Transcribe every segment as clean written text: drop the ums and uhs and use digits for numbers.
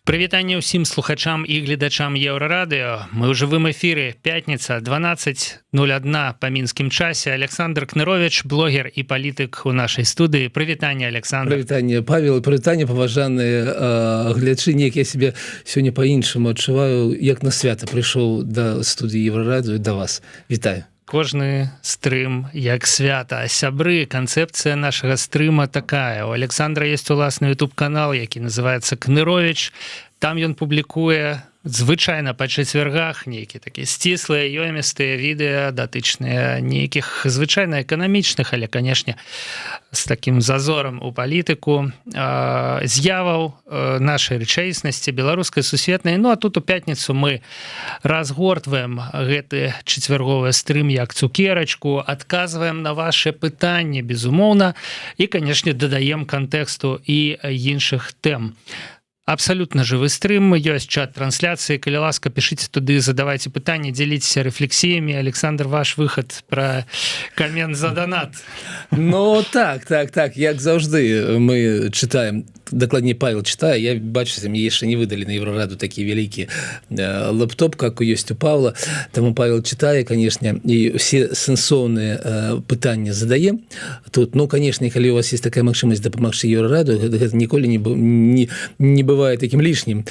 Прывітанне ўсім слухачам і гледачам Еўрарадыё. Мы ў жывым эфіры, пятніца, 12:01 па мінскім часе. Александр Кнырович, блогер і палітык у нашай студыі. Прывітанне, Александр. Прывітанне, Павел, прывітанне, паважаныя гледачы. Неяк я себе сёння па-іншаму адчуваю, як на свята прыйшоў да студыі Еўрарадыё, да вас. Вітаю. Кожны стрым як свята. Сябры, канцэпцыя нашага стрыма такая. У Александра есть уласны YouTube-канал, які называецца Кнырович. Там ён публікуе звычайна па чацвяргах нейкі такі сціслыя, ёмістыя відэа, датычныя нейкіх звычайна эканамічных, але, канешне, з такім зазорам у палітыку, з'яваў нашай рэчаіснасці беларускай сусветнай. Ну, а тут у пятніцу мы разгортваем гэты чацвярговы стрым як цукерачку, адказваем на ваши пытанні, безумоўна, і, канешне, дадаем кантэксту і іншых тэм. Абсолютно жывы стрым, ёсць чат трансляцыі, калі ласка, пішыце туды, задавайце пытанні, дзеліцеся рэфлексіямі. Александр, ваш выхад пра камент за донат. Ну, так, як заўжды мы чытаем, дакладней Павел чытае, я бачу, мне яшчэ не выдалі на Еўрараду такі вялікі лэптоп, как ёсць у Павла, таму Павел чытае, канешне, і ўсе сэнсоўныя пытанні задае. Тут, ну, канешне, калі у вас есть такая магчымасць дапамагчы Еўрараду, гэта ніколі не бывае такім лішнім,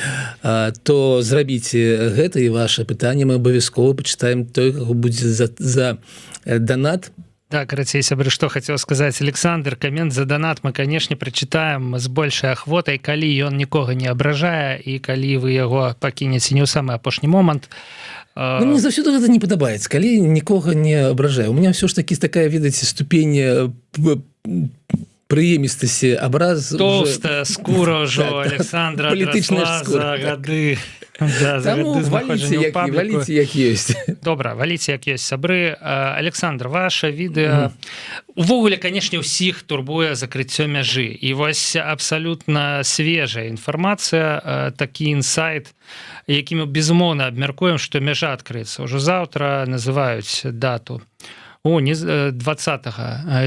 то зрабіце гэта, і ваше пытанне мы абавязкова пачытаем той, каго будзе за донат. Да, карацей, сябры, што хацеў сказаць Александр, камент за донат мы, канешне, прачытаем з большай ахвотай, калі ён нікога не абражае і калі вы яго пакінеце не ў самы апошні момант. Ну, мне заўсёды гэта не падабаецца, калі нікога не абражае. У меня ўсё ж такі такая, видаце, ступень прыемістасці абраз. Тоўстая скура ўжо Александра адрасла за гады. Да, таму валіце як ёсць. Добра, валіце як ёсць, сябры. Александр, ваше відэо увогуле, канешне, ўсіх турбуе закрыццё мяжы. І вось абсалютна свежая інфармацыя, такі інсайт, які мы безумоўна абмяркуем, што мяжа адкрыецца. Ужо заўтра называюць дату. 20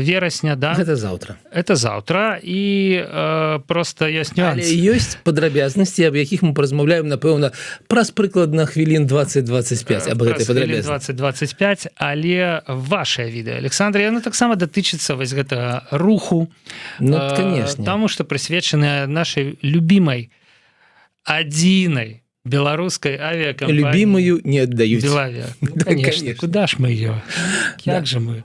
верасня, да? Это заўтра. Это заўтра, і просто ёсць нюансы. Але ёсць падрабязнасці, аб якіх мы паразмаўляем, напэўна, праз прыкладна хвілін 20-25 аб гэтай падрабязнасці. 20-25, але вашае відэо, Александр, яно таксама датычыцца вось гэтага руху. Ну, конечно. Таму што прысвечаная нашай любімай, адзінай беларускай авиакомпании. Любимую не отдают. Белавия. Ну, конечно. Куда ж мы ее? Как же мы?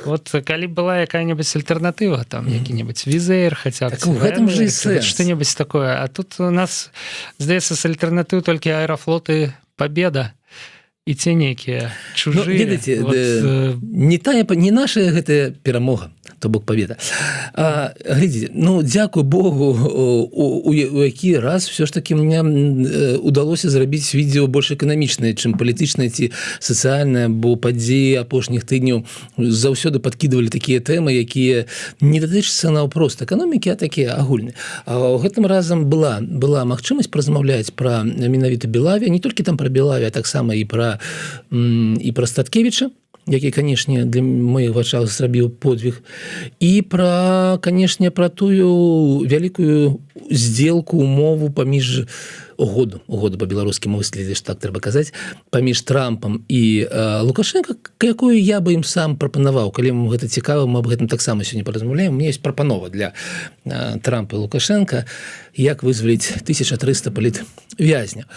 Вот калі была якая-нибудь альтернатыва, там, які-нибудь Визэйр хотя бы. Так в этом же и сенс. Что-нибудь такое. А тут у нас, здаецца, с альтернатывы только Аэрофлот и Победа. І ці нейкія чужыя. Ну, ведаеце, не наша гэтая перамога, то бок победа. Глядзіце, ну, дзякуй Богу, у які раз все ж таки мне удалося зрабіць відео больш эканамічнае, чым палітычнае ці сацыяльнае, бо падзеі апошніх тыдняў заўсёды падкідвалі такія тэмы, якія не датычацца наўпрост эканомікі, а такія агульныя. А гэтым разам была магчымасць паразмаўляць пра менавіта Белавію, не толькі там пра Белавію, а таксама і пра Статкевіча, які, канешне, для моих вачах зрабіў подвиг, і канешне, пра тую вялікую сделку, умову паміж угоду па-беларускі мыслі, так трэба казаць, паміж Трампам і Лукашенко, якую я бы ім сам прапанаваў. Калі вам гэта цікава, мы аб гэтым таксама сёння паразмаўляем. У меня есть прапанова для Трампа і Лукашенко, як вызваліць 1300 палітвязняў.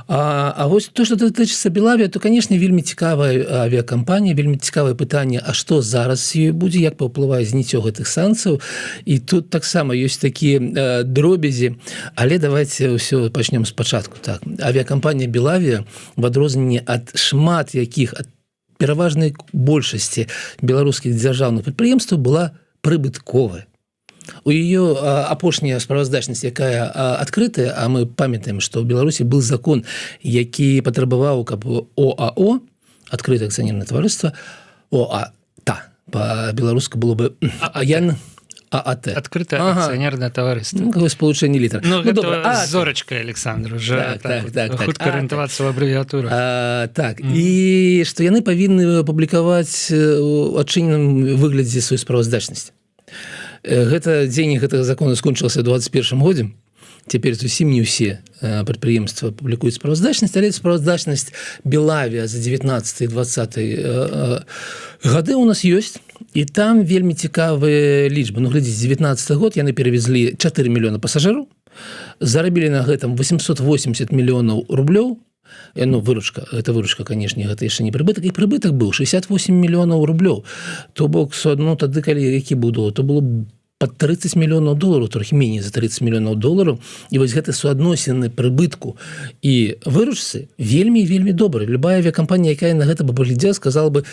А вось то, што датычыцца Белавія, то, канешне, вельмі цікавая авіакампанія, вельмі цікавае пытанне, а што зараз з ёй будзе, як паўплывае зніццё гэтых санкцыяў. І тут таксама ёсць такія дробязі, але давайте ўсё пачнём спачатку. Так, авіакампанія Белавія, в адрозненні ад шмат якіх, ад пераважнай большасці беларускіх дзяржаўных прадпрыемстваў, была прыбытковая. У ее апошняя справаздачнасць, якая адкрытая, а мы памятаем, што ў Беларусі был закон, які патрабаваў, каб ОАО, адкрытае акцыянернае таварыства, па-беларуску было бы ААТ. Открытое акционерное товариство. Ну, сполучение литр. Ну, это зорочка, Александр, уже хутка ориентоваться в аббревиатуру. Так, и что яны павінны публікаваць у адчыненым выглядзе сваю справаздачнасць. Гэта дзень гэтага закона скончылася ў 21 годзе. цяпер зусім не ўсе прадпрыемствы публікуюць справаздачнасць, але справаздачнасць Белавія за 19 і 20 гады у нас ёсць, і там вельмі цікавыя лічбы. Ну, глядзіце, 19 год яны перавезлі 4 мільёна пасажыраў, зарабілі на гэтым 880 мільёнаў рублёў. Ну, выручка, канешне, гэта яшчэ не прыбытак, і прыбытак быў 68 мільёнаў рублёў. То бок, ну, тады, калі які быў долар, то было пад 30 мільёнаў долараў, трохі меней за 30 мільёнаў долараў, і вось гэта суадносіны прыбытку і выручцы вельмі добры. Любая авіакампанія, якая на гэта бы паглядзела, сказала бы: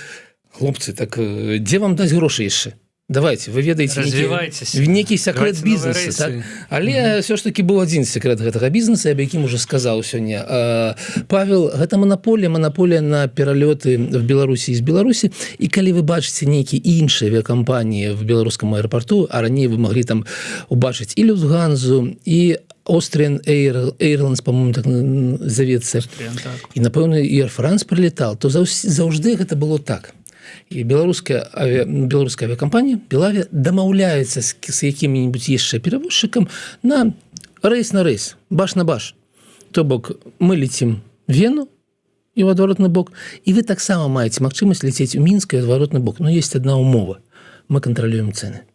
хлопцы, так дзе вам даць грошы яшчэ? Давайте, вы ведаеце нейкі сакрэт бізнеса, так? Але все ж таки быў адзін сакрэт гэтага бізнеса, аб якім уже сказаў сёння Павел. Гэта манаполія на пералёты в Беларусі і з Беларусі. І калі вы бачыце нейкія іншыя авіакампаніі в беларускам аэрапарту, а раней вы маглі там убачыць і Люфтганзу, і Austrian Airlines, по-моему, так завецца, і, напэўна, і Air France прилетал, то заўжды гэта было так. І беларуская авіакампанія Белавія дамаўляецца з якім-небудзь яшчэ перавозчыкам на рэйс, баш на баш. То бок мы летим в Вену і ў адваротны бок, і вы таксама маеце магчымасць летець у Мінск і ў адваротны бок. Но ёсць адна ўмова: мы кантралюем цэны.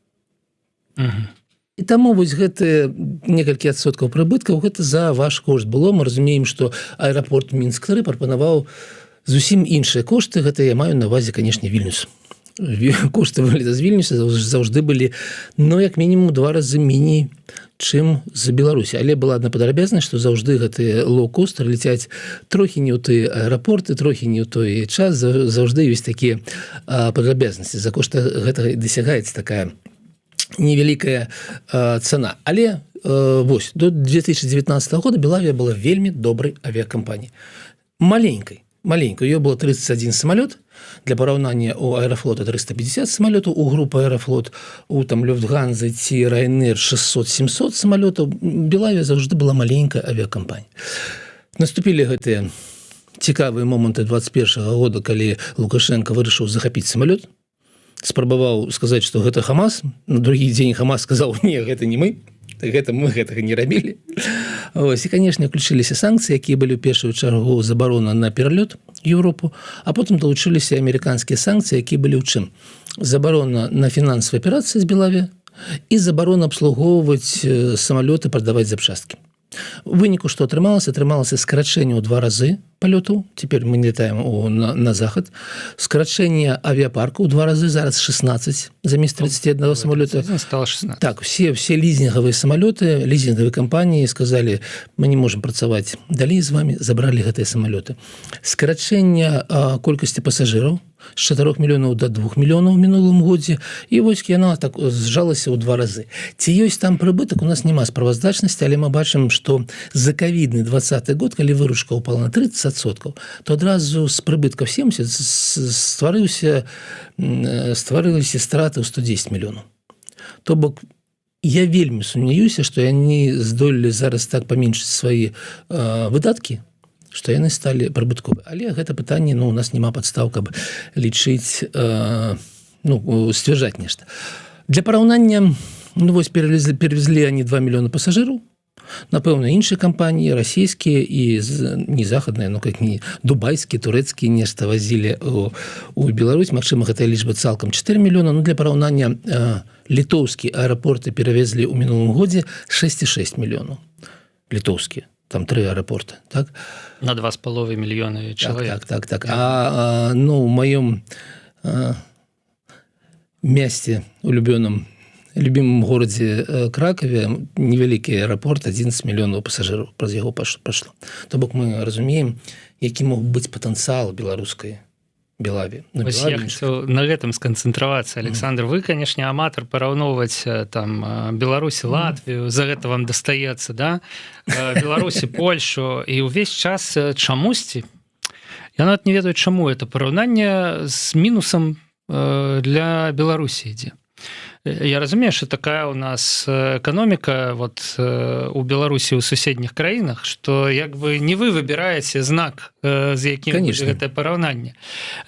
І таму вось гэтыя некалькі адсоткаў прыбыткаў гэта за ваш кошт было. Мы разумеем, што аэрапорт Мінск-3 прапанаваў зусім іншыя кошты. Гэта я маю на ўвазе, канешне, Вільнюс. Кошты вылета з Вільнюса заўжды былі, ну, як мінімум 2 разы меней, чым з Беларусі. Але была адна падрабязнасць, што заўжды гэтыя лоў-костары ляцяць трохі не ў тыя аэрапорты, трохі не ў той час. Заўжды ёсць такія падрабязнасці. За кошт гэтага дасягаецца такая невялікая цана. Але вось, до 2019 года Белавія была вельмі добрай авіакампаніяй. Маленькай. Ёй было 31 самолет. Для параўнання у Аэрофлота 350 самолетаў, у групы Аэрофлот, у там Люфтганзы ці Ryanair 600-700 самолетаў. Белавія заўжды была маленькая авіакампанія. Наступілі гэтыя цікавыя моманты 21 года, калі Лукашенко вырашыў захапіць самолет. Спрабаваў сказаць, што гэта Хамас. На другі дзень Хамас сказаў: не, гэта не мы. Мы гэтага не рабілі. Ось, і, канешне, уключыліся санкцыі, якія былі ў першую чаргу забарона на пералёт Еўропу, а потым далучыліся амерыканскія санкцыі, якія былі ў чым? Забарона на фінансавыя аперацыі з Белавія і забарона абслугоўваць самалёты, прадаваць запчасткі. У выніку што атрымалася? Атрымалася скарачэнне ў 2 разы палётаў. Цяпер мы летаем на захад. Скарачэнне авіапарку ў 2 разы, зараз 16 замест 31 самолета. Стало 16. Так, все лізінгавыя самолеты, лізінгавыя кампаніі сказалі: мы не можем працаваць далей з вами, забралі гэтыя самолеты. Скарачэнне колькасці пасажыраў з 4 мільёнаў до 2 мільёнаў у мінулым годзе, і вось яна так зжалася ў 2 разы. Ці ёсць там прыбытак? У нас няма справаздачнасці, але мы бачым, што за ковідны 20 год, калі выручка упала на 30%, то адразу з прыбыткаў 70 стварыліся страты ў 110 мільёнаў. То бок я вельмі сумняюся, што яны здолелі зараз так паменшыць свае выдаткі, што яны сталі прыбытковыя. Але гэта пытанне, у нас няма падстаў, каб лічыць, сцвярджаць нешта. Для параўнання, вось перавезлі они 2 мільёны пасажыраў. Напэўна, іншыя кампаніі, расійскія і не захадныя, как не дубайскія, турэцкія нешта вазілі у Беларусь. Магчыма, гэтая лічба цалкам 4 мільёна. Для параўнання літоўскія аэрапорты перавезлі ў мінулым годзе 6,6 мільёнаў. Літоўскія. Там 3 аэропорта, так? На 2,5 мільёны чалавек. Так. А у маём месте, улюбёным горадзе Кракаве, невялікі аэрапорт, 11 мільёнаў пасажыраў праз яго пайшло. То бок мы разумеем, які мог быць патэнцыял беларускай Белаві. Я хацеў на гэтым сканцэнтравацца. Александр, вы, канешне, аматар параўноўваць там Беларусі, Латвію, за гэта вам дастаецца, да? Беларусі, Польшу, і ўвесь час чамусьці. Я нават не ведаю, чаму это параўнанне з мінусам для Беларусі ідзе. Я разумею, что такая у нас экономика у Беларусі ў суседніх краінах, што як бы не вы выбіраеце знак, з якім гэтае параўнанне.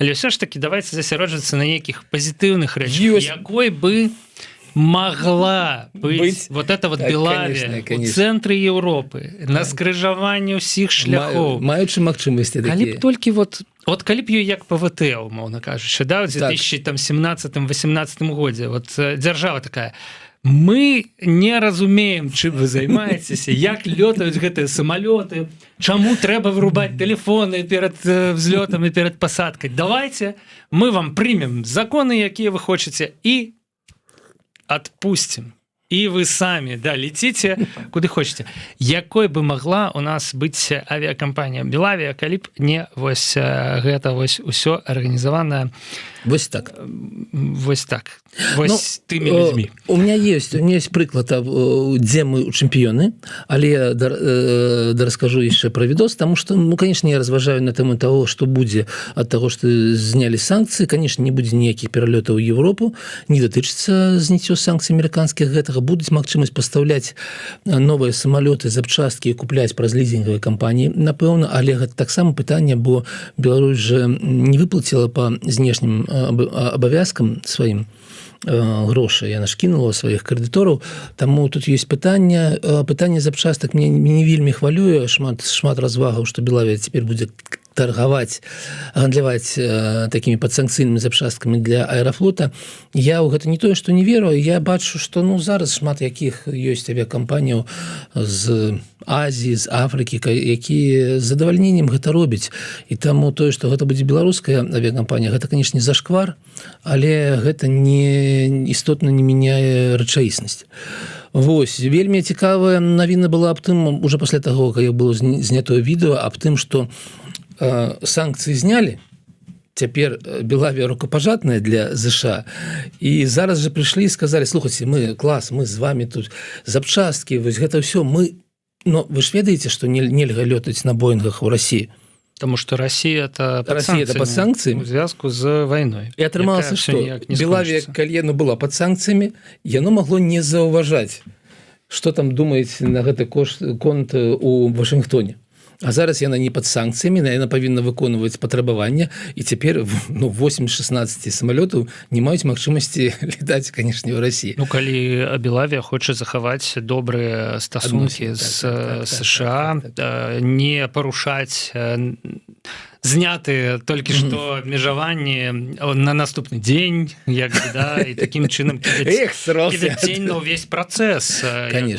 Але ўсё ж таки давайте засяроджвацца на нейкіх пазітыўных рэчах. Якой бы могла быть Быть. вот эта вот Так, Белавия конечно. у цэнтры Еўропы, на скрыжаванні ўсіх шляхоў. Маючы магчымасці Калі такія. б толькі вот калі б ёй як ПВТ, умоўна кажучы, да, ў Так. 2017-18 годзе, вот дзяржава такая, мы не разумеем, чым вы займаецеся, як лётаюць гэтыя самалёты, чаму трэба вырубаць тэлефоны перад взлётам і перад пасадкай. Давайте мы вам прымем законы, якія вы хочаце, і отпустим. І вы самі, да, леціце куды хочаце. Якой бы могла у нас быць авіакампанія Белавія, калі б не вось гэта вось усё арганізаванае Вось так. вось так. Вось тымі людзьмі. У меня есть прыклад, дзе мы у чэмпіёны, але я расскажу яшчэ пра відос, тому что, ну, конечно, я разважаю на тэму того, што будзе ад таго, што знялі санкцыі. Конечно, не будзе ніякіх пералётаў у Европу, не датычыцца зняццё санкцый амерыканскіх гэтага. Будуць магчымасць пастаўляць новыя самалёты, запчасткі, купляць праз лізінгавыя кампаніі, напэўна, але гэта таксама пытанне, бо Беларусь же не выплаціла па знешнім абавязкам сваім грошы, яна ж кінула сваіх крэдытораў, таму тут ёсць пытанне запчастак мне не вельмі хвалюе, шмат развагаў, што Белавія цяпер будзе таргаваць, гандляваць такімі падсанкцыйнымі запчасткамі для аэрафлота. Я ў гэта не тое, што не веру, я бачу, што зараз шмат якіх ёсць авіакампаніяў з Азіі, з Афрыкі, якія з задавальненнем гэта робяць. І таму тое, што гэта будзе беларуская авіакампанія, гэта, канешне, зашквар, але гэта не істотна не мяняе рэчаіснасць. Вось, вельмі цікавая навіна была аб тым, уже пасля таго, калі было знятое відэо, аб тым, што санкцыі знялі, цяпер Белавія рукапажатная для ЗША, і зараз же прыйшлі і сказалі, слухайце, мы з вами тут запчасткі, вось гэта ўсё мы, но вы ж ведаеце, што нельга лётаць на Боингах у России. Потому что Россия это под санкцыямі у звязку з вайной. І атрымалася, што Белавія, калі яно была пад санкцыямі, яно магло не заўважаць, што там думаюць на гэты конт у Вашынгтоне. А зараз яна не пад санкцыямі, яна павінна выконваць патрабаванне, і цяпер 8-16 самалётаў не маюць магчымасці летаць, канешне, ў Расіі. Ну, калі Белавія хоча захаваць добрыя стасункі з США, не парушаць знятыя толькі што абмежаванні на наступны дзень, як бы, да, і такім чынам кідаць цень на ўвесь працэс,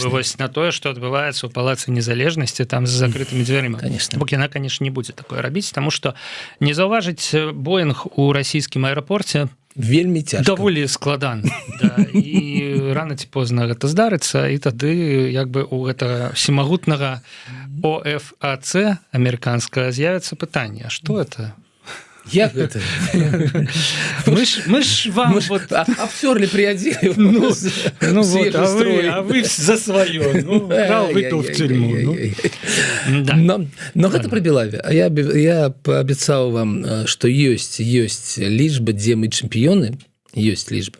вось на тое, што адбываецца ў палацы незалежнасці, там з закрытымі дзвярыма. Бо яна, конечно, не будзе такое рабіць, таму што не заўважыць Боинг у расійскім аэрапорце вельмі цяжка. Даволі складана. Да, і рана ці позна гэта здарыцца, і тады як бы у гэтага всемагутнага ОФАЦ амерыканскага з'явіцца пытанне, а што это? Як гэта? Мы ж вам абсёрлі прыядзілі. А вы за сваё. Выйду в тюрьму. Но гэта пра Белавію. Я паабяцаў вам, што ёсць лічба, дзе мы чэмпіёны, ёсць лічба.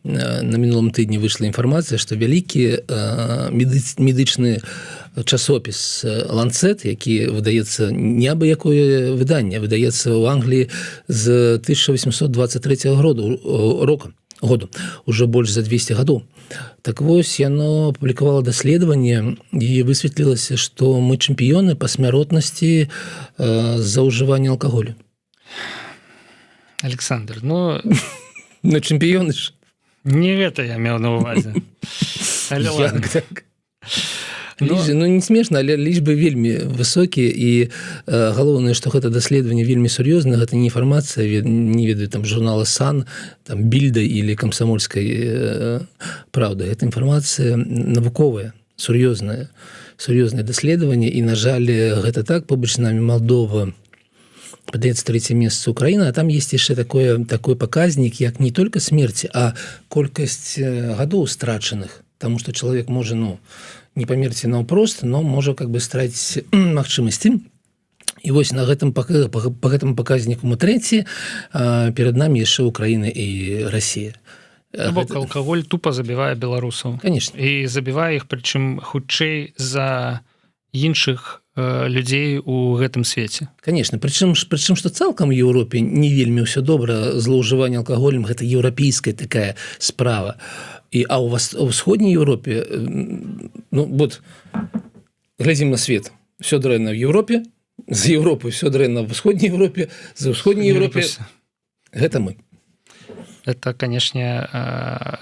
На мінулым тыдні выйшла інфармацыя, што вялікі медычны часопіс «Ланцет», які выдаецца не абы якое выданне, выдаецца ў Англіі з 1823 году, уже больш за 200 гадоў. Так вось, яно апублікавала даследаванне і высветлілася, што мы чэмпіёны па смяротнасці з-за ўжывання алкаголю. Александр, чэмпіёны ж. Не гэта я меў на ўвазе. Але ладно. Не смешна, але лічбы вельмі высокія, і галоўнае, што гэта даследаванне вельмі сур'ёзна, гэта не інфармацыя, не ведаю, там журнала «Сан», там «Більда» или «Камсамольская правда». Гэта інфармацыя навуковая, сур'ёзнае даследаванне, і, на жаль, гэта так, побач з намі Малдова, падаецца, 3-е месца Украіна, а там есть яшчэ такой паказнік, як не толькі смерці, а колькасць гадоў страчаных, таму што чалавек можа, не памерці наўпрост, но можа как бы страціць магчымасці. І вось на гэтым па гэтаму паказніку мы 3, перад намі яшчэ Украіна і Расія. Бок алкаголь тупа забівае беларусаў. Конечно. І забівае іх, прычым хутчэй за іншых людзей у гэтым свеце. Конечно, прычым што цалкам у Еўропе не вельмі ўсё добра, злоўжыванне алкаголем гэта еўрапейская такая справа. А у вас у ўсходняй Еўропе вот глядзім на свет, все дрэнна в Еўропе, з Еўропы все дрэнна в усходняй Еўропе, за ўсходняй Еўропе гэта мы. Это, канешне,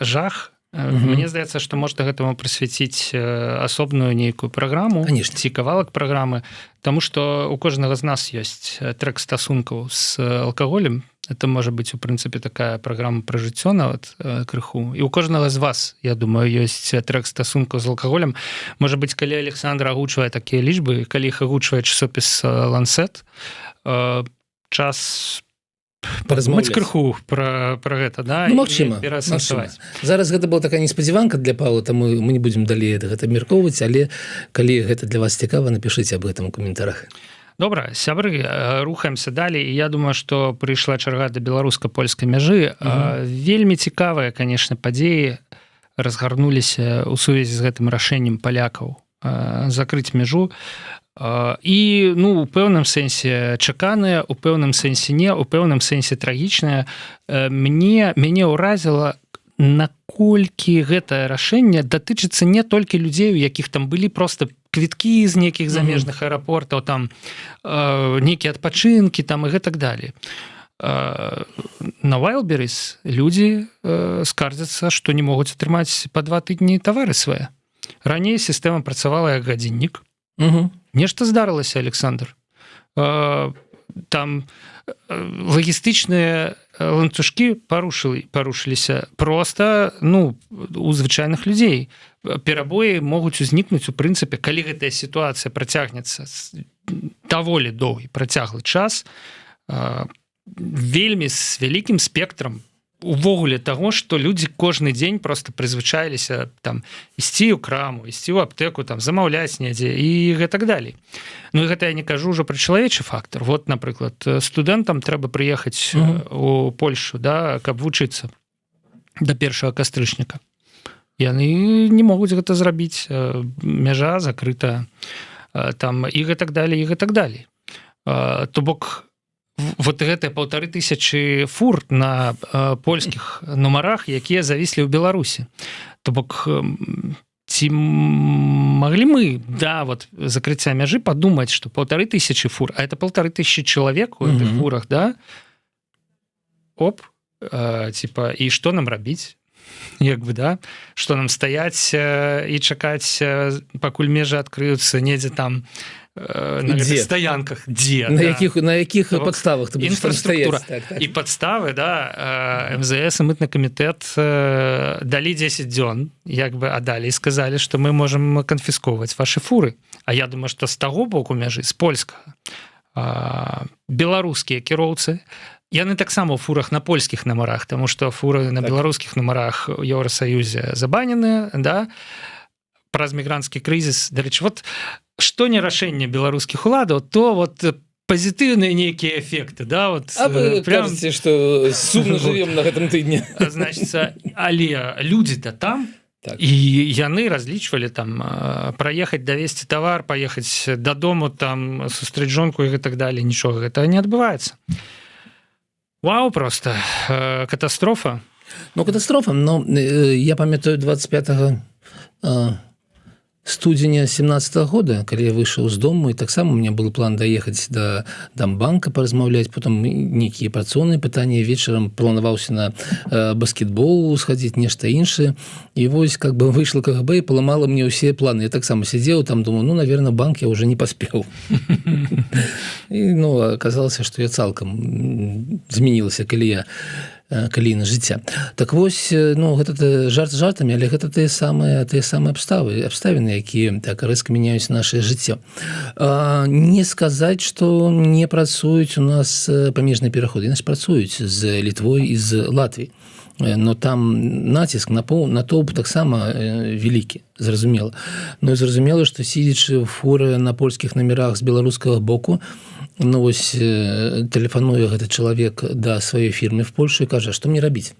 жах. Мне здаецца, што можна гэтаму прысвяціць асобную нейкую праграму, ці кавалак праграмы, таму што у кожнага з нас ёсць трэк стасункаў з алкаголем. Это можа быць, у прынцыпе, такая праграма пра жыццё нават крыху. І у кожнага з вас, я думаю, ёсць трэк стасункаў з алкаголем. Можа быць, калі Александр агучвае такія лічбы, калі іх агучвае часопіс Lancet, час паразмаўляць крыху пра гэта, да? Магчыма. Зараз гэта была такая неспадзяванка для Паўла, таму мы не будзем далей гэта абмяркоўваць, але калі гэта для вас цікава, напішыце аб гэтым у каментарах. Добра, сябры, рухаемся далей, і я думаю, што прыйшла чарга да беларуска-польскай мяжы. Вельмі цікавыя, канешне, падзеі разгарнуліся ў сувязі з гэтым рашэннем палякаў закрыць мяжу. І, у пэўным сэнсе чаканыя, у пэўным сэнсе не, у пэўным сэнсе трагічныя. Мяне ўразіла, наколькі гэтае рашэнне датычыцца не толькі людзей, у якіх там былі проста квіткі з нейкіх замежных аэрапортаў, там нейкія адпачынкі там і гэтак далей. На Wildberries людзі скардзяцца, што не могуць атрымаць па 2 тыдні тавары свае. Раней сістэма працавала як гадзіннік. Нешта здарылася, Александр. Там лагістычныя ланцужкі парушыліся просто у звычайных людзей. Перабоі могуць узнікнуць, у прынцыпе, калі гэтая сітуацыя працягнецца даволі доўгі працяглы час, вельмі з вялікім спектрам увогуле таго, што людзі кожны дзень просто прызвычаіліся там ісці ў краму, ісці ў аптэку, там замаўляць недзе і гэтак далей. І гэта я не кажу ўжо пра чалавечы фактор. Вот, напрыклад, студэнтам трэба прыехаць у Польшу, да, каб вучыцца да 1 кастрычніка. Яны не могуць гэта зрабіць, мяжа закрыта там і гэтак далей, і гэтак далей. То бок вот гэтыя 1500 фур на польскіх нумарах, якія завіслі ў Беларусі. То бок, ці маглі мы да закрыцця мяжы падумаць, што 1500 фур, а это 1500 чалавек у гэтых фурах, да? І што нам рабіць? Да? Што нам стаяць і чакаць, пакуль межы адкрыюцца недзе там на стаянках, дзе? На якіх падставах ты будзеш там стаяць? І падставы, да, МЗС і мытны камітэт далі 10 дзён, а далей сказалі, што мы можам канфісковаць вашы фуры. А я думаю, што з таго боку мяжы, з польскага, беларускія кіроўцы, яны таксама ў фурах на польскіх нумарах, таму што фуры на беларускіх нумарах у Еўрасаюзе забаненыя, да, праз мігранцкі крызіс. Дарэчы, што не рашэнне беларускіх уладаў, то пазітыўныя нейкія эфекты, да, А вы кажаце, што сумна жывем на гэтым тыдні. Значыцца, але людзі-то там, і яны разлічвалі там праехаць, давесці тавар, паехаць дадому, там сустрэць жонку і гэтак далей, нічога гэтага не адбываецца. Вау, просто катастрофа. Катастрофа, но я памятаю 25 студзеня 17 года, калі я выйшаў з дому, і таксама у меня был план даехаць да Дамбанка паразмаўляць, потом нейкія працоўныя пытанні, вечарам планаваўся на баскетбол схадзіць, нешта іншае, і вось выйшла КГБ і паламала мне ўсе планы. Я таксама сидзеў там, думаю, наверное, банк я уже не паспеў. І, аказалася, што я цалкам змянілася каліна жыцця. Так вось, гэта жарт жартамі, але гэта тыя самыя абставіны, якія так рэзка мяняюць нашае жыццё. Не сказаць, што не працуюць у нас памежныя пераходы. Яны ж працуюць з Літвой і з Латвіяй. Но там націск на тоўп таксама вялікі, зразумела. І зразумела, што сидзячы ў фуры на польскіх номерах з беларускага боку, тэлефануе гэты чалавек да сваёй фірмы в Польшу і кажа, што мне рабіць?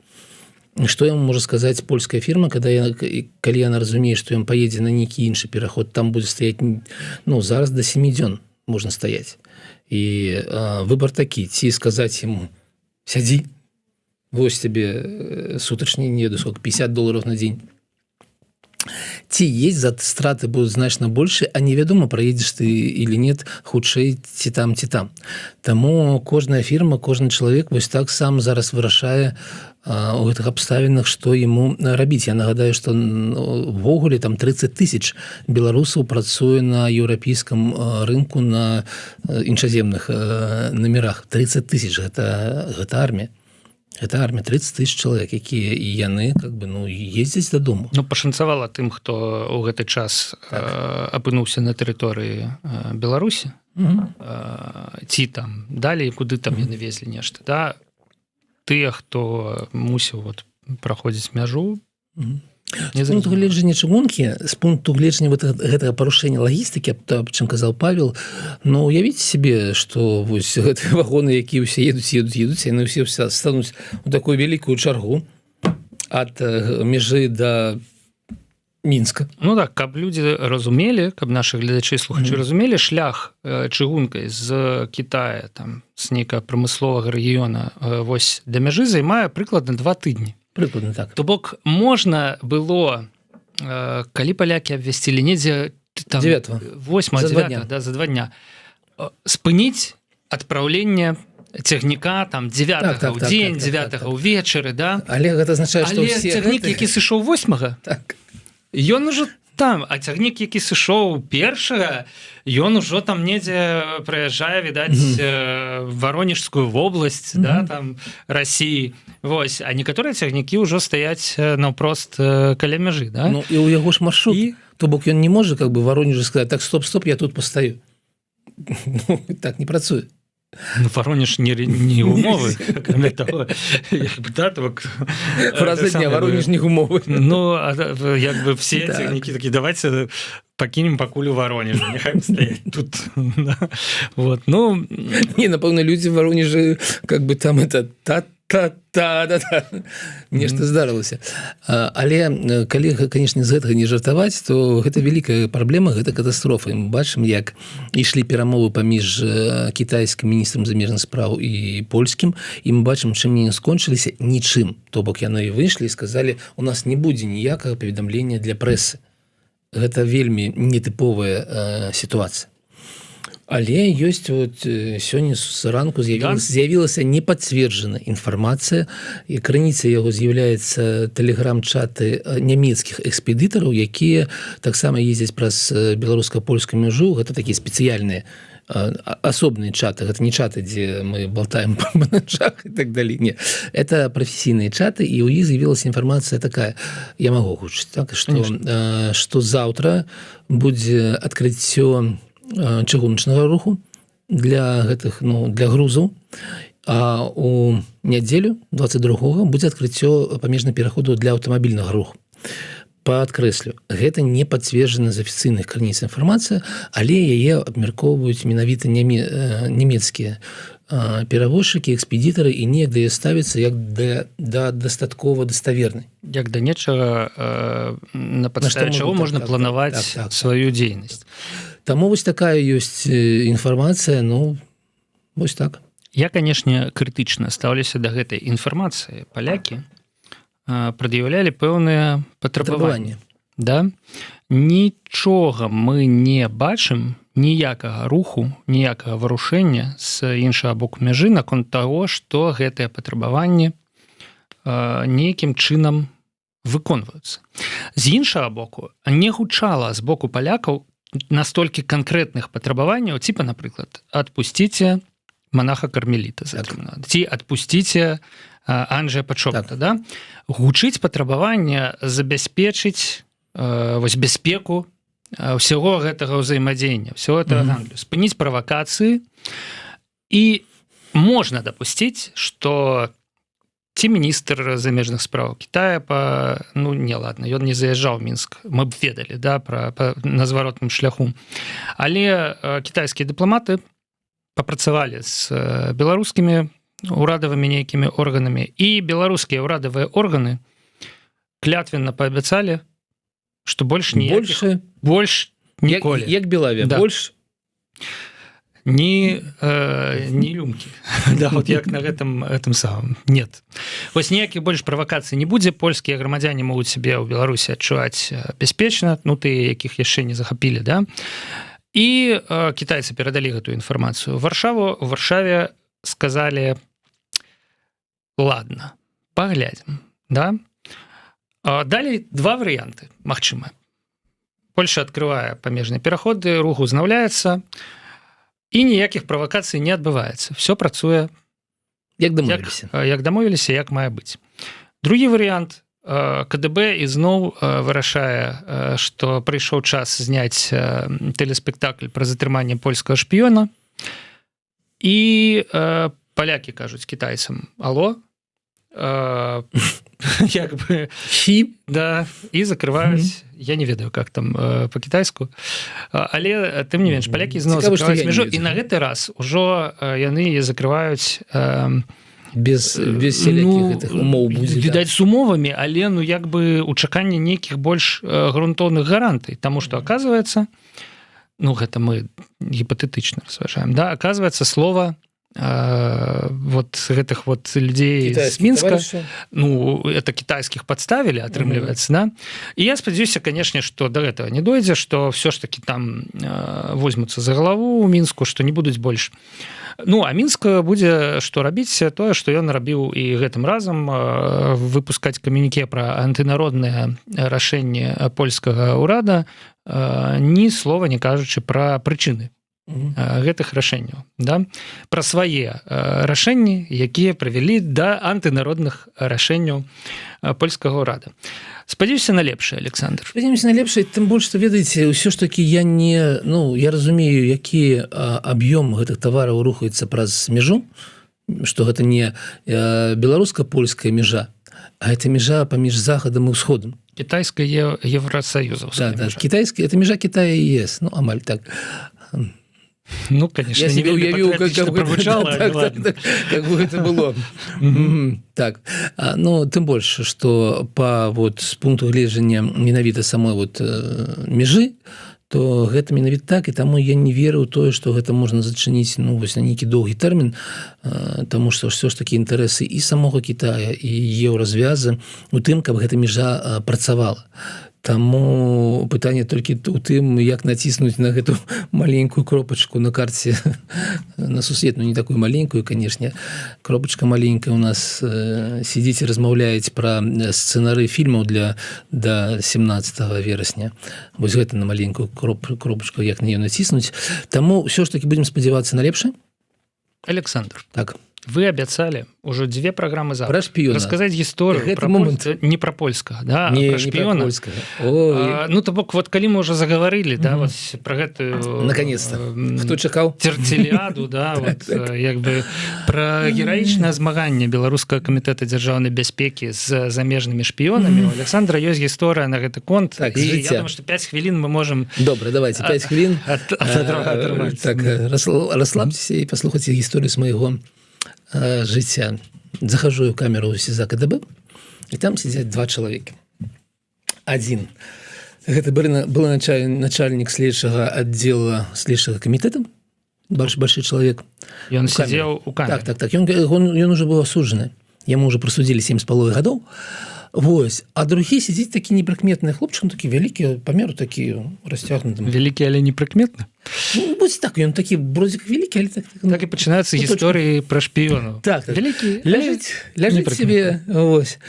Што яму можа сказаць польская фірма, калі яна разумее, што ён паедзе на нейкі іншы пераход, там будзе стаяць, зараз да 7 дзён можна стаяць. І выбар такі, ці сказаць яму, сядзі, вось тебе сутачні, не ведаю, сколько, $50 на день. Ці есть за страты будуць значна больше, а невядома, праедзеш ты или нет, хутчэй ці там. Таму кожная фірма, кожны чалавек вось так сам зараз вырашае у гэтых абставінах, што яму рабіць. Я нагадаю, што ввогуле там 30 000 беларусаў працуе на еўрапейскім рынку на іншаземных номерах. 30 000 гэта армія. Это армія 30 000 чалавек, якія і яны ездзяць дадому. Пашанцавала тым, хто ў гэты час апынуўся на тэрыторыі Беларусі, ці там далей, куды там яны везлі нешта. Да? Тыя, хто мусіў праходзіць мяжу, з пункту гледжання чыгункі, з пункту гледжання гэтага парушэння лагістыкі, аб чым казаў Павел, уявіце себе, што вось гэтыя вагоны, якія ўсе едуць, яны ўсе стануць у такую вялікую чаргу ад мяжы да Мінска. Так, каб людзі разумелі, каб нашы гледачы і слухачы разумелі, шлях чыгункай з Кітая, там, з нейкага прамысловага рэгіёна вось да мяжы займае прыкладна 2 тыдні. Прыкладна так. То бок можна было, калі палякі абвясцілі недзе 8-9, за 2 дня, спыніць адпраўленне цягніка там 9 ў дзень, 9 ўвечары, да? Але гэта азначае, што ўсе цягнік, які сышоў 8-га, ён ужо там, а цягнік, які сышоў 1-га, ён ужо там недзе прыязджае, відаць, Воронежскую вобласць, да, там, Расіі. Вось, а некаторыя цягнікі ўжо стаяць наўпрост каля мяжы, да? І ў яго ж маршрут. То бок ён не можа как бы Воронежу сказаць: так, стоп, я тут пастаю. Так не працуе. Воронеж не умовы, акрамя таго, фраза дня, Воронеж не умовы. Як бы все цягнікі такі: давайте пакінем пакуль у Воронежу, няхай стаяць тут. Не, напэўна, людзі в Воронежы как бы там это нешта здарылася. Але калі, конечно, з гэтага не жартаваць, то гэта вялікая праблема, гэта катастрофа. Мы бачым, як ішлі перамовы паміж кітайскім міністрам замежных спраў і польскім, і мы бачым, чым не скончыліся, нічым. То бок яны выйшлі і сказалі: у нас не будзе ніякага паведамлення для прэсы. Гэта вельмі нетыповая сітуацыя. Але ёсць сёння зранку з'явілася непацверджаная інфармацыя, і крыніцай яго з'яўляецца тэлеграм-чаты нямецкіх экспедытараў, якія таксама ездзяць праз беларуска-польскую мяжу. Гэта такія спецыяльныя асобныя чаты, гэта не чаты, дзе мы болтаем па ночах і так далей. Не, это прафесійныя чаты, і ў іх з'явілася інфармацыя такая, я магу гучыць, так, што заўтра будзе адкрыццё чыгуначнага руху для гэтых, для грузаў, а у нядзелю 22-го будзе адкрыццё памежнага пераходу для аўтамабільнага руху. Падкрэслю, гэта не пацверджана з афіцыйных крыніц інфармацыя, але яе абмяркоўваюць менавіта нямецкія перавозчыкі, экспедытары, і неяк да яе ставіцца як да дастаткова даставернай. Як да нечага, на падставе чаго можна планаваць сваю дзейнасць. Таму вось такая ёсць інфармацыя, вось так. Я, канешне, крытычна стаўлюся да гэтай інфармацыі. Палякі прад'яўлялі пэўныя патрабаванні. Да? Нічога мы не бачым, ніякага руху, ніякага варушэння з іншага боку мяжы наконт таго, што гэтыя патрабаванні нейкім чынам выконваюцца. З іншага боку, не гучала з боку палякаў настолькі канкрэтных патрабаванняў, типа, напрыклад, адпусціце монаха кармеліта, ці адпусціце Анджэя Пачопата, да? Гучыць патрабаванне забяспечыць бяспеку ўсяго гэтага ўзаемадзеяння, ўсяго гэтага гандлю, спыніць правакацыі, і можна дапусціць, што ці міністр замежных спраў Кітая ён не заязджаў у Мінск, мы б ведалі, да, на зваротным шляху. Але кітайскія дыпламаты папрацавалі з беларускімі урадавымі нейкімі органамі, і беларускія урадавыя органы клятвенна паабяцалі, што больш ніколі. Як Белавія, больш? ні люмкі. Да, вот як на гэтым самым. Нет. Вось ніякіх больш правакацый не будзе. Польскія грамадзяне могуць сябе ў Беларусі адчуваць бяспечна, ну тыя, якіх яшчэ не захапілі, да? І кітайцы перадалі гэтую інфармацыю. У Варшаве сказалі: ладно, паглядзім, да? Далей два варыянты магчымыя. Польша открывае памежныя пераходы, рух узнаўляецца, і ніякіх правакацый не адбываецца. Все працуе як дамовіліся, як мае быць. Другі варыянт. КДБ ізноў вырашае, што прыйшоў час зняць тэлеспектакль пра затрыманне польскага шпіёна, і палякі кажуць кітайцам: алло, як бы да, і закрываюць. Я не ведаю, как там по-кітайску, але тым не менш палякі зноў закрываюць мяжу, і на гэты раз ужо яны закрываюць без всяких гэтых умоў будзе, відаць, з умовамі, але ну як бы у чаканні нейкіх больш грунтоўных гарантый, таму што оказывается, ну гэта мы гіпатэтычна разважаем, да, оказывается слова вот гэтых вот людзей з Мінска, ну это кітайскіх падставілі, атрымліваецца, да. І я спадзяюся, канешне, што да гэтага не дойдзе, што все ж таки там возьмуцца за галаву ў Мінску, што не будуць больш. Ну, а Мінск будзе што рабіць тое, што ён рабіў і гэтым разам, выпускаць камюніке пра антынароднае рашэнне польскага ўрада, ні слова не кажучы пра прычыны гэтых рашэнняў, да? Пра свае рашэнні, якія прывялі да антынародных рашэнняў польскага ўрада. Спадзяюся на лепшае, Александр. Спадзяюся на лепшае, тым больш, што ведаеце, ўсё ж такі я разумею, які аб'ём гэтых тавараў рухаецца праз мяжу, што гэта не беларуска-польская мяжа, а гэта мяжа паміж захадам і ўсходам. Кітайская Евросоюзаўская мяжа. Кітайская, это мяжа Китая і ЕС, ну амаль так. Ну, конечно, я себе уявил, как бы это было. Так, ну, тым больш, што з пункту гледжання менавіта самой мяжы, то гэта менавіта так, і таму я не веру ў тое, што гэта можна зачыніць на нейкі доўгі тэрмін, таму што ўсё ж такі інтарэсы і самога Китая, і еўразвяза у тым, каб гэта мяжа працавала. Таму пытанне толькі ў тым, як націснуць на гэту маленькую кропачку на карце, на сусветную, не такую маленькую, канешне. Кропачка маленькая у нас сидзіць і размаўляець пра сцэнары фільмаў да 17 верасня. Вось гэта на маленькую кропачку, як на яе націснуць. Таму ўсё ж такі будзем спадзявацца на лепшае. Александр. Так. Вы абяцалі ўжо 2 праграмы за расказаць гісторыю не пра польскага, да, не, пра шпіёна. Ну то бок, вот калі мы ўжо загаварылі, да, вот пра гэтую наконец-то хто чакаў терцеліаду, да, вот як бы пра гераічнае змаганне беларускага камітэта дзяржаўнай бяспекі з замежнымі шпіёнамі. У Александра ёсць гісторыя на гэты конт, і я думаю, што 5 хвілін мы можам. Добра, давайте 5 хвілін расслабьтеся і паслухайце гісторыю з майго жыцця. Захожу в камеру СІЗА КДБ, і там сидят 2 чалавекі. Адзін. Гэта был начальник следчага аддзела следчага камітэта, большой чалавек. Ён сидзеў у камеры. Так. Ён уже быў асуджаны. Яму уже прысудзілі 7,5 гадоў. Вось. А другі сидзіць такі непрыкметны хлопчык, такі вялікі, памеру такі расцягнуты. Вялікі, але непрыкметны? Ну, будь так, ён такі бродзік вялікі, але так. Так і пачынаюцца гісторыі пра шпіёнаў. Так. Вялікі, ляжыць себе, вось.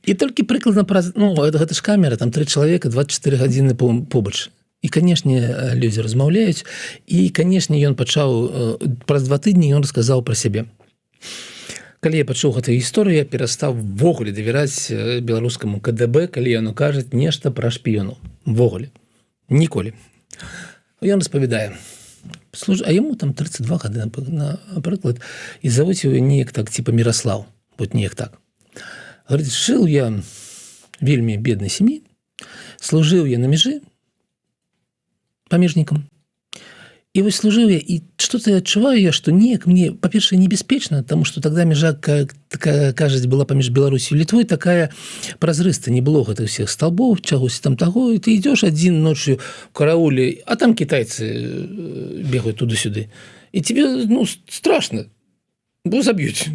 І толькі прыкладна праз, ну, гэта ж камера, там 3 чалавека, 24 гадзіны побач. І, канешне, людзі размаўляюць, і, канешне, ён пачаў, праз 2 тыдні ён расказаў пра сябе. Калі я пачуў гэтую гісторыю, я перастаў ввогуле давяраць беларускаму КДБ, калі ён кажа нешта пра шпіёнаў. Ввогуле. Ніколі. Ён распавядае. А яму там 32 гады, напрыклад, і завуць яго неяк так, типа Міраслаў. Вот неяк так. Говорит, жил я вельмі беднай сям'і, служыў я на мяжы памежнікам. І вось служыў я, і што-то я адчуваю я, што неяк мне, па-першае, небяспечна, таму што тогда мяжа, кажуць, была паміж Беларусью і Літвой, такая празрыста, не было гэтых всех столбов, чагось там таго, і ты ідёш адзін ночью в карауле, а там кітайцы бегаюць туды-сюды. и тебе, ну, страшно, бо забьют.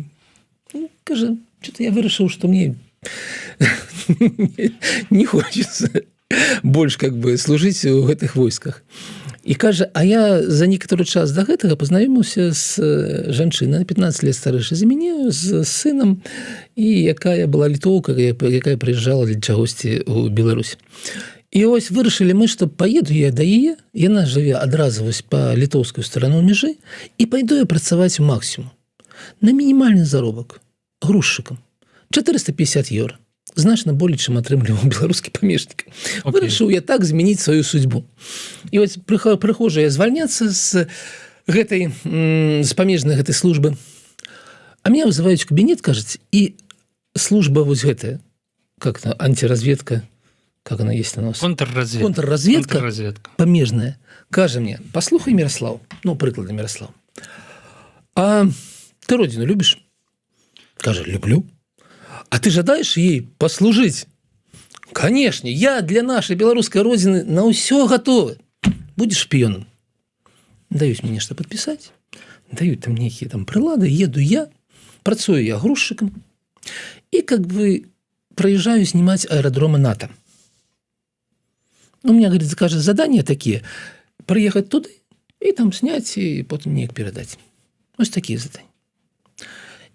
Ну, кажа, что-то я вырашил, что мне не хочется больше как бы служить в этих войсках. І кажа, а я за некаторы час да гэтага пазнаёміўся з жанчынай на 15 лет старэйшай за мяне, з сынам, і якая была літоўка, якая прыязджала для чагосьці ў Беларусь. І ось вырашылі мы, што паеду я да яе, яна жыве адразу вось па літоўскую старану мяжы, і пайду я працаваць у максімум. На мінімальны заробак, грузчыкам, 450 евро. Значна болей, чым атрымліваў беларускі памежнік. Вырашыў я так змяніць сваю судьбу. І вось прыхожу я звальняцца з памежнай гэтай службы. А меня вызываюць в кабінет, кажуць, і служба вось гэтая, как-то антиразведка, как она есть у нас? Контрразведка памежная. Кажа мне, послухай, Мирослав, ну, прыклады, Мирослав, а ты родину любишь? Кажа, люблю. А ты жадаешь ей послужить? Конечно, я для нашей белорусской родины на все готовы. Будешь шпионом? Дают мне что подписать, дают там некие там прилады, еду я, працую я грузчиком и как бы проезжаю снимать аэродромы НАТО. У меня, говорит, закажет задания такие, приехать туда и там снять, и потом мне их передать. Вот такие задания.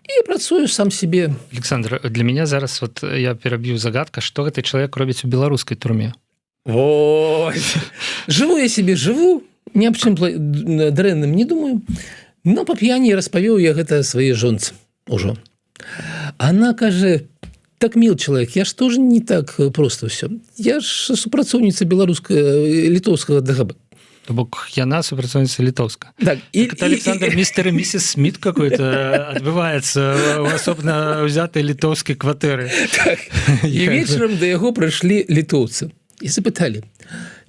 І працую сам себе. Александр, для меня зараз вот я пераб'ю загадка, што гэты чалавек робіць у беларускай турме. Ой, живу я себе, живу, ні аб чым дрэнным не думаю, но па п'яні распавёў я гэта свае жонцы ўжо. Она кажа, так мил чалавек, я ж тоже не так просто все. Я ж супрацоўніца літоўскага ДГБ. То бок яна супрацоўніца літоўска. Так, это Александр, мистер и миссис Смит какой-то отбывается в особенно взятой литовской кватэры. Так. И вечером до яго прыйшлі літоўцы и запытали,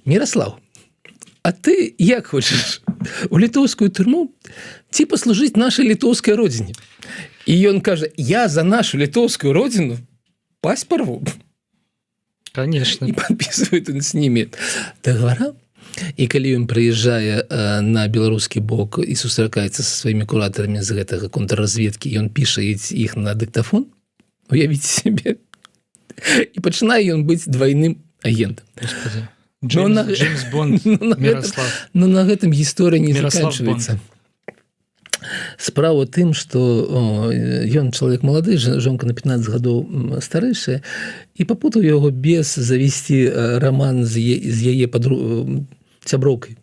Мирослав, а ты як хочешь у літоўскую турму ці послужить нашей літоўской родине? И он кажа, я за нашу літоўскую родину пасть порву. Конечно. И подписывает он с ними договора. І калі ён прыязджае на беларускі бок і сустракаецца са сваімі куратарамі з гэтага контрразведкі, ён піша іх на дыктафон, уявіце себе, і пачынае ён быць двойным агентам. Джеймс Бонд, Мирослав. Но на гэтым гісторыя не заканчваецца. Справа тым, што ён чалавек малады, жонка на 15 гадоў старэйшая, і папутаў яго без завесці раман з яе сяброўкай.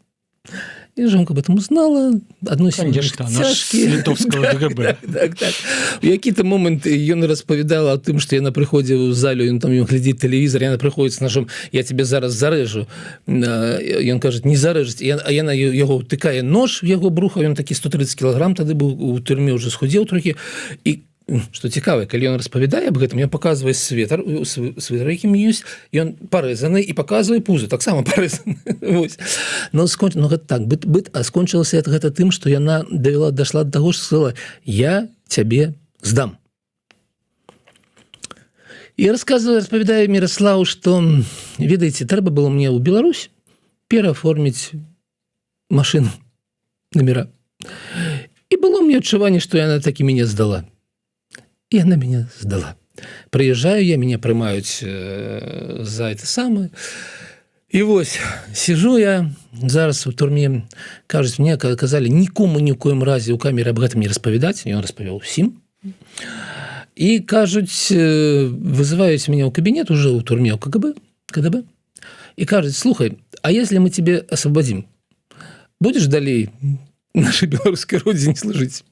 И жонка об этом узнала, адносіны цяжкія. Літовскага ДГБ. Так. У які-то момент ён распавядала о тым, што яна прыходзіла ў залю, ён глядзіць тэлевізор, яна прыходзіць з ножом, я тебе зараз зарэжу. Ён кажа, не зарэжаць, а яна яго тыкае нож в яго бруха, ён такі 130 кілаграм тады быў у турме, уже схудзеў трохі, і што цікава, калі ён распавядае аб гэтым, ён паказвае світар, якім ёсць, ён парэзаны і паказвае пузо, таксама парэзаны. Но гэта так, скончылася гэта тым, што яна дайшла да таго, што сказала, я цябе здам. І распавядае Мирослав, што, ведаеце, трэба было мне ў Беларусь перааформіць машыну, номера. І было мне адчуванне, што яна такі мяне здала. И она меня сдала. Приезжаю я, меня прымаюць за это самое. И вот сижу я зараз у турме, кажуць, мне казалі, нікому ні ў коім разе у камеры аб гэтым не распавядаць, і ён распавёў усім. И кажуць, вызываюць меня ў кабинет уже у турме, у КДБ, и кажуць, слухай, а если мы тебе освободим, будешь далей нашей белорусской родине служить?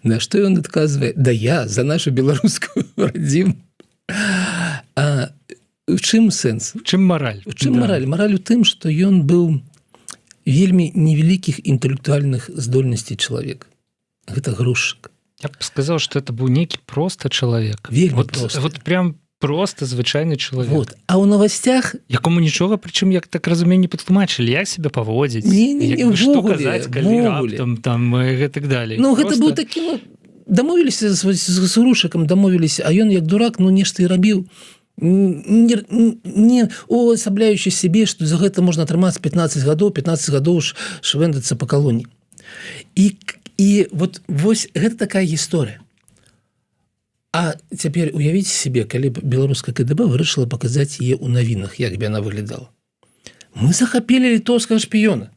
На што ён адказвае, да я за нашу беларускую радзіму. А в чым сэнс? В чым мараль? В чым мараль? Мараль у тым, што ён быў вельмі невялікіх інтэлектуальных здольнасцей чалавек. Гэта грузчык. Я б сказаў, што это быў нейкі просто чалавек. Вельмі просто. Вот прям просто звычайны чалавек. Вот. А ў новостях... Якому нічога, прычым, як так разумею, не патлумачылі, як себе паводзіць. Не, што казаць, калі раптам, там, і гэтак далей. Ну, гэта быў такі, дамовіліся з грузчыкам, дамовіліся, а ён, як дурак, нешта і рабіў, не уасабляючы сябе, што за гэта можна атрымаць 15 гадоў швэндацца па калоніі. І І вот вось гэта такая гісторыя. А цяпер уявіце себе, калі б беларуская КДБ вырашыла паказаць яе ў навінах, як бы яна выглядала. Мы захапілі літоўскага шпіёна.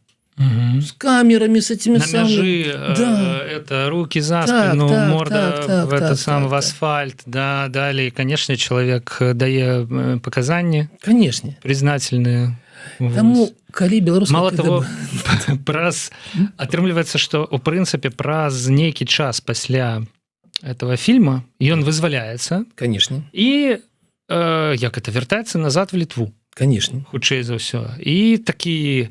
С камерами, с этими на мяжи, это руки за спину, морда в асфальт, да, далее, конечно, человек дае показания, конечно, признательные. Таму, калі беларуская мало того, атрымліваецца, што у прынцыпе праз нейкі час пасля этого фильма ён вызваляецца, конечно, і як это вяртаецца назад в Літву, конечно, хутчэй за ўсё, і такі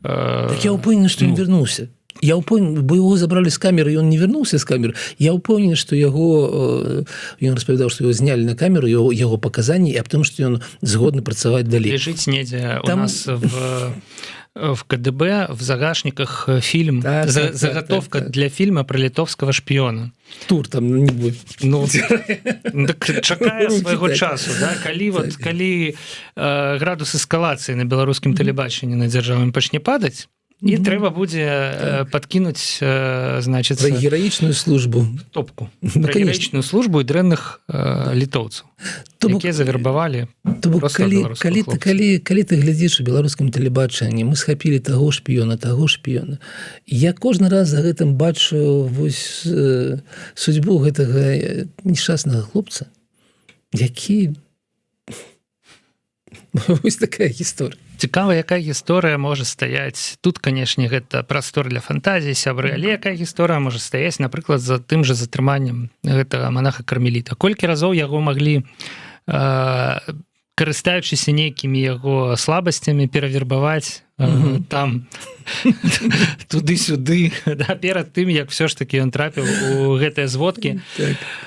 так я упэўнены, што ён вярнуўся. Я упэўнены, бо яго забралі з камеры, ён не вярнуўся з камеры. Я упэўнены, што яго, ён распавядаў, што яго знялі на камеру, яго паказанні, а потом, што ён згодны працаваць далей. Лежыць недзе у нас в КДБ в загашниках фильм, заготовка для фильма про литовского шпиона. Тур там не будет. Ну, так чакае свайго часу, да? Калі градус эскалацыі на беларускім тэлебачанні на дзяржавным пачне падаць, і трэба будзе падкінуць, значыць, гераічную службу. Топку. Пра гераічную службу і дрэнных літоўцаў, якія завербавалі проста беларускіх хлопцаў. Калі ты глядзіш у беларускім тэлебачанні, мы схапілі таго шпіёна. Я кожны раз за гэтым бачу вось судьбу гэтага нешчаснага хлопца, які вось такая гісторыя. Цікава, якая гісторыя можа стаяць. Тут, канешне, гэта прастор для фантазіі, сябры, але якая гісторыя можа стаяць, напрыклад, за тым жа затрыманнем гэтага манаха-кармеліта. Колькі разоў яго маглі, карыстаючыся нейкімі яго слабасцямі, перавербаваць там туды-сюды, да, перад тым, як все ж таки ён трапіў у гэтыя зводкі.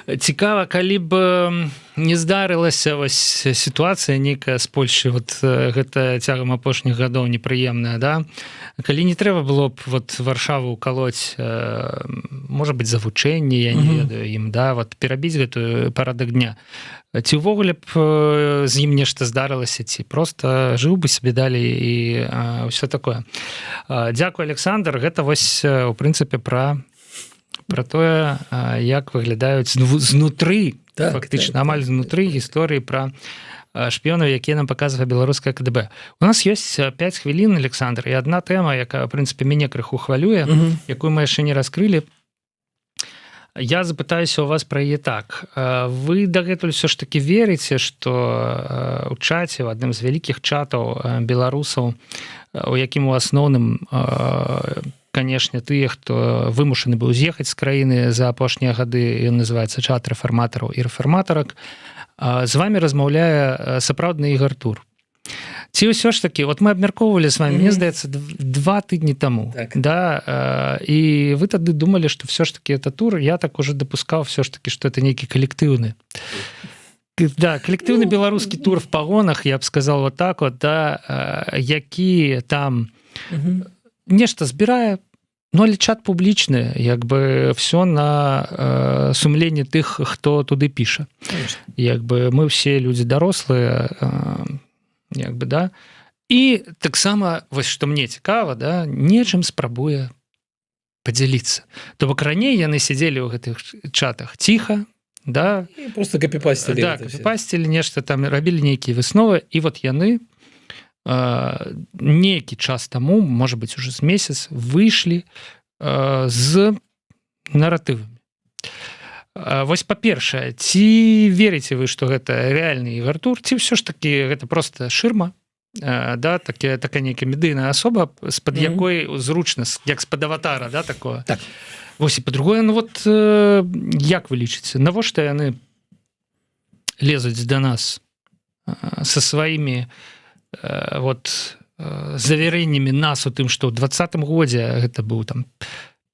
Цікава, калі б не здарылася вось сітуацыя нейкая з Польшай, вот гэта цягам апошніх гадоў непрыемная, да? Калі не трэба было б вот Варшаву укалоць, можа быць, за вучэнне, я не ведаю ім, да, вот перабіць гэтую парадак дня. Ці ўвогуле б з ім нешта здарылася, ці просто жыў бы сабе далей і ўсё такое. Дзякуй, Александр. Гэта вось, у прынцыпе, пра тое, як выглядаюць знутры, фактычна, амаль знутры гісторыі пра шпіёнаў, якія нам паказвае беларуская КДБ. У нас ёсць 5 хвілін, Александр, і адна тэма, якая, у прынцыпе, мяне крыху хвалюе, якую мы яшчэ не раскрылі. Я запытаюся у вас пра яе так. Вы дагэтуль все ж таки верыце, што у чаце, у адным з вялікіх чатаў беларусаў, у якім у асноўным, канешне, тыя, хто вымушаны быў з'ехаць з краіны за апошнія гады, ён называецца чат рэфарматараў і рэфарматарак, з вами размаўляе сапраўдны Ігар Тур. Ці ўсё ж такі, вот мы абмяркоўвалі з вами, мне здаецца, 2 тыдні таму, да, і вы тады думалі, што все ж такі это тур, я так уже допускаў все ж такі, што это нейкі калектыўны. Да, калектыўны беларускі тур в пагонах, я б сказал вот так вот, да, які там нешта збірае, ну, але чат публічны, як бы все на сумленні тых, хто туды піша. Як бы мы все людзі дарослыя, як бы, да, і таксама, вось што мне цікава, да, нечым спрабуе падзяліцца. То бок раней яны сядзелі ў гэтых чатах ціха, да, і просто капіпасцілі. Да, капіпасцілі нешта там, рабілі нейкія высновы, і вот яны нейкі час таму, можа быць, уже з месяц выйшлі з наратывамі. Вось, па-першае, ці верыце вы, што гэта рэальны Ігар Тур, ці ўсё ж такі гэта проста шырма, да, такая нейкая медыйная асоба, з-пад якой зручна, як з-пад аватара, да, такое. Так. Вось, і па-другое, ну вот, як вы лічыце, навошта яны лезуць да нас са сваімі вот завярэннямі нас у тым, што ў 20-м годзе гэта быў там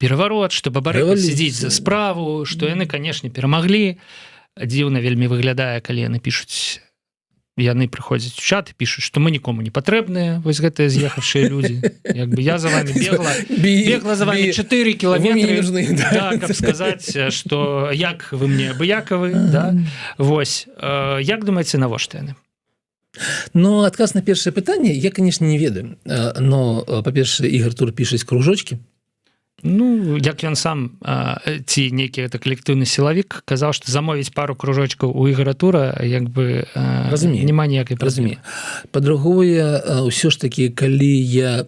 пераварот, што Бабарэка сядзіць за справу, што яны, канешне, перамаглі. Дзіўна вельмі выглядае, калі яны пішуць, яны прыходзяць у чат і пішуць, што мы нікому не патрэбныя, вось гэтыя з'ехавшыя людзі. Як бы я за вами бегла за вами 4 кіламетры, да, каб сказаць, што як вы мне абыякавы, да. Вось, як думаеце, навошта яны? Ну, адказ на першае пытанне я, конечно, не ведаю. Но, па-першае, Ігар Тур пішуць кружочкі. Ну як ён сам ці нейкі гэта калектыўны сілавік казаў, што замовіць пару кружочкаў у Ігора Тура як бы няма ніякай праблемы. Па-другое, ўсё ж такі, калі я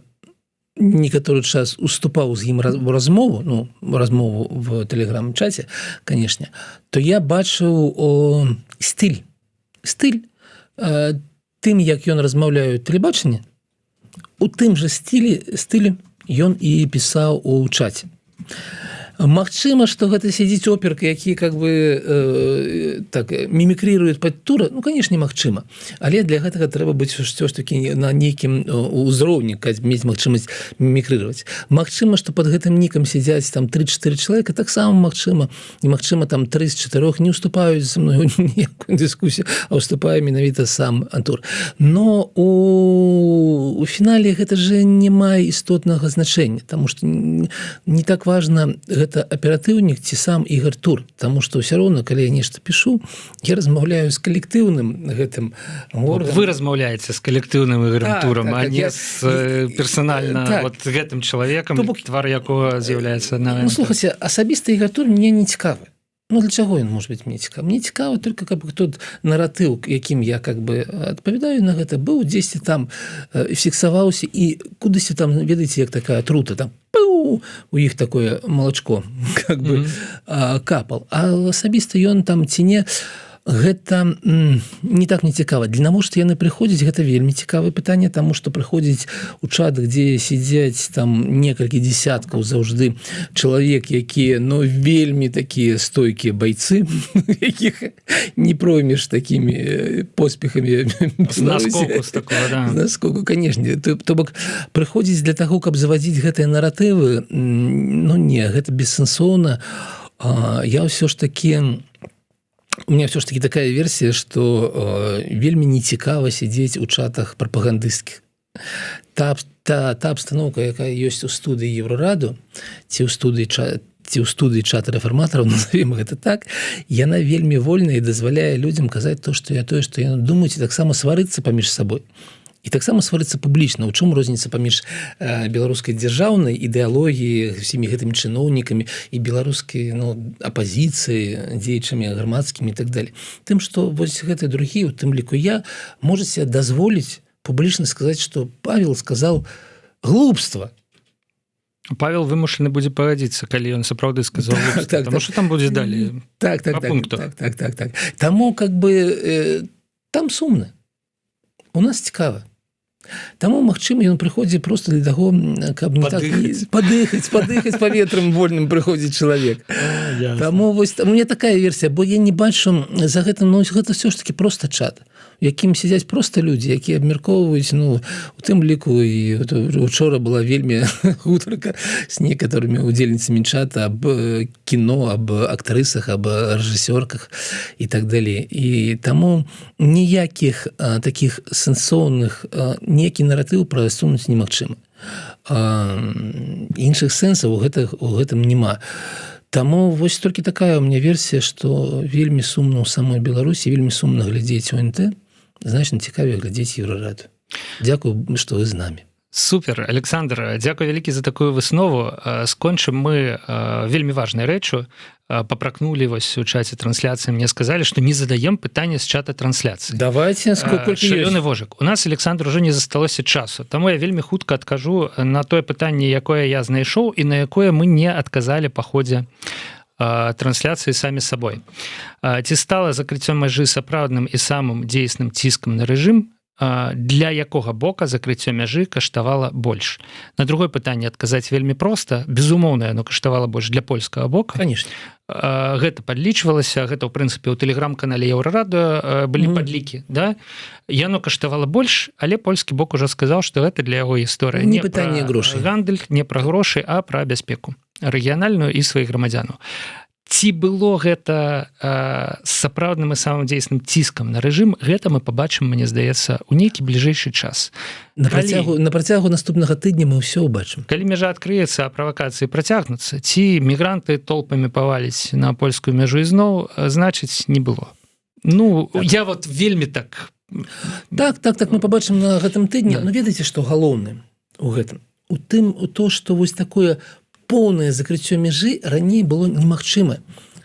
некаторы час уступаў з ім размову, ну, размову в тэлеграм-чаце, канешне, то я бачыў стыль, тым, як ён размаўляе тэлебачанне, у тым жа стылі ён і пісаў у чаце. Магчыма, што гэта сядзіць оперка, які как бы так мімікрыруюць пад Тура, ну, канешне, магчыма. Але для гэтага трэба быць ўсё ж такі на нейкім узроўні, мець магчымасць мімікрыраваць. Магчыма, што пад гэтым нікам сядзяць там 3-4 чалавека, таксама магчыма, і магчыма там 3 з 4 не ўступаюць са мною ніякую дыскусію, а ўступае менавіта сам Тур. Но у фінале гэта же не мае істотнага значэння, таму што не так важна гэта аператыўнік ці сам Ігор Тур, таму што ўсё роўна, калі я нешта пішу, я размаўляю з калектыўным гэтым органам. Вы размаўляеце з калектыўным Ігорем Турам, а не з персанальна вот гэтым чалавекам, твар якога з'яўляецца на... Ну, слухайце, асабіста Ігор Тур мне не цікавы. Ну, для чаго ён можа быць мне цікавы? Мне цікава только, каб тот наратыў, якім я как бы адпавядаю на гэта, быў дзесьці там, фіксаваўся і кудысьці там, ведаеце, як такая трута, там, у іх такое малачко как бы капал. А асабіста ён там ці не, гэта не так не цікава. Для навошта яны прыходзяць, гэта вельмі цікавае пытанне, таму што прыходзіць у чат, дзе сядзяць там некалькі дзесяткаў заўжды чалавек, якія, ну, вельмі такія стойкія байцы, якіх не проймеш такімі поспехамі. Наскоку з такого, да. Наскоку, канешне. То бок, прыходзіць для таго, каб завадзіць гэтыя наратывы, ну не, гэта бессэнсоўна. Я ўсё ж такі... У меня все ж таки такая версия, что вельмі не цікава сидеть у чатах прапагандысцкіх. Та обстановка, якая ёсць у студыі Еврораду, ці ў студыі чата рэфарматараў, назовем гэта так, яна вельмі вольная і дазваляе людзям казаць тое, што яны думаюць, і таксама сварыцца паміж сабой. І таксама сварыцца публічна. У чым розніца паміж беларускай дзяржаўнай ідэалогіяй, всімі гэтымі чыноўнікамі і беларускай, ну, апазіцыяй, дзеячамі грамадскімі і так далее. Тым, што вось гэтыя другія, у тым ліку я, можаце дазволіць публічна сказаць, што Павел сказаў глупства. Павел вымушаны будзе пагадзіцца, калі ён сапраўды сказаў глупства, таму што там будзе далей па пунктах. Так. Таму, как бы, там сумна. У нас цікава. Таму, магчыма, ён прыходзіць проста для таго, каб не так падыхаць паветрам вольным прыходзіць чалавек. Таму вось у меня такая версія, бо я не бачу за гэтым, ну, гэта ўсё ж таки проста чат, у якім сядзяць проста людзі, якія абмяркоўваюць, ну, у тым ліку і учора была вельмі гутарка з некаторымі удзельніцамі чата аб кіно, аб актрысах, аб рэжысёрках і так далей. І таму ніякіх такіх сэнсоўных некі наратыў прасунуць немагчыма. Іншых сэнсаў у гэтым няма. Таму вось толькі такая у меня версія, што вельмі сумна ў самой Беларусі, вельмі сумна глядзець ОНТ, значна цікавей глядзець Еврораду. Дзякую, што вы з намі. Супер, Александр, дзякуй вялікі за такую выснову. Скончым мы вельмі важнай рэчу. Папракнулі вось у чаце трансляцыі, мне сказалі, што не задаем пытанне з чата трансляцыі. Давайте, сколько шалёны вожык. У нас, Александр, уже не засталося часу, таму я вельмі хутка адкажу на тое пытанне, якое я знайшоў і на якое мы не адказалі па ходзе трансляцыі самі сабой. Ці стала закрыццё мяжы сапраўдным і самым дзейсным ціскам на рэжым, для якога бока закрыццё мяжы каштавала больш? На другое пытанне адказаць вельмі проста. Безумоўна, яно каштавала больш для польскага бока. Конечно. Гэта падлічвалася, гэта, ў прынцыпе, у тэлеграм-канале Еўрараду былі падлікі, да? Яно каштавала больш, але польскі бок ужо сказаў, што гэта для яго гісторыя. Не пытанне грошай. Гандаль, не пра грошы, а пра бяспеку рэгіянальную і сваіх грамадзянаў. Ці было гэта сапраўдным і самым дзейсным ціскам на рэжым, гэта мы пабачым, мне здаецца, у нейкі бліжэйшы час. На працягу наступнага тыдня мы ўсё ўбачым. Калі мяжа адкрыецца, а правакацыі працягнуцца, ці мігранты толпамі паваліць на польскую мяжу ізноў, значыць, не было. Ну, я вот вельмі так... Так, мы пабачым на гэтым тыдні. Но ведаеце, што галоўнае у гэтым? У тым, што вось такое поўнае закрыццё мяжы раней было немагчыма.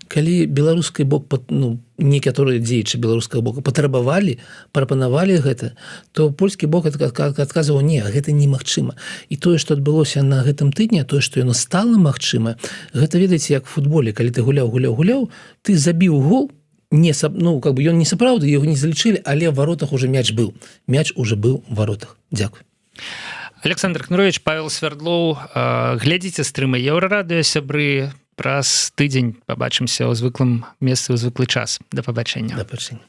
Калі беларускі бок, некаторыя дзеячы беларускага бока патрабавалі, прапанавалі гэта, то польскі бок адказваў: не, гэта немагчыма. І тое, што адбылося на гэтым тыдні, тое, што яно стала магчыма, гэта, ведаеце, як в футболе, калі ты гуляў, ты забіў гол, ён не сапраўды, яго не залічылі, але в варотах уже мяч быў. Мяч уже быў в варотах. Дзякуй. Александр Кнырович, Павел Свярдлоў, глядзіце стрымы Еўрарадыё, сябры. Праз тыдзень пабачымся ў звыклым месцы, ў звыклы час. Да пабачэння. Да пабачэння.